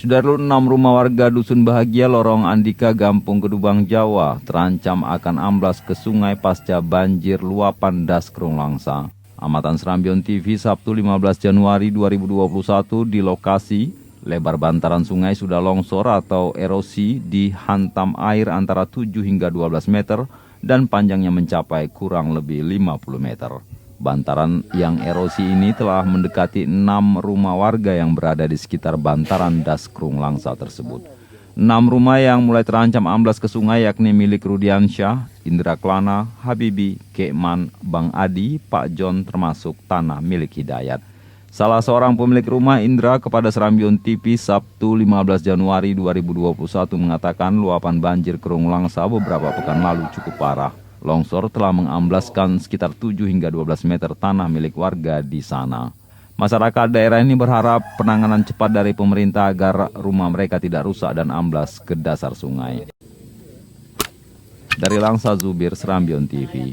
Saudara, 6 rumah warga Dusun Bahagia, Lorong Andika, Gampung Kedubang, Jawa terancam akan amblas ke sungai pasca banjir luapan Das Krung Langsa. Amatan Serambion TV Sabtu 15 Januari 2021 di lokasi, lebar bantaran sungai sudah longsor atau erosi dihantam air antara 7 hingga 12 meter dan panjangnya mencapai kurang lebih 50 meter. Bantaran yang erosi ini telah mendekati 6 rumah warga yang berada di sekitar bantaran Das Krung Langsa tersebut. 6 rumah yang mulai terancam amblas ke sungai yakni milik Rudiansyah, Indra Klana, Habibi, Kekman, Bang Adi, Pak John, termasuk tanah milik Hidayat. Salah seorang pemilik rumah, Indra, kepada Serambion TV Sabtu 15 Januari 2021 mengatakan luapan banjir Krung Langsa beberapa pekan lalu cukup parah. Longsor telah mengamblaskan sekitar 7 hingga 12 meter tanah milik warga di sana. Masyarakat daerah ini berharap penanganan cepat dari pemerintah agar rumah mereka tidak rusak dan amblas ke dasar sungai. Dari Langsa, Zubir, Serambion TV.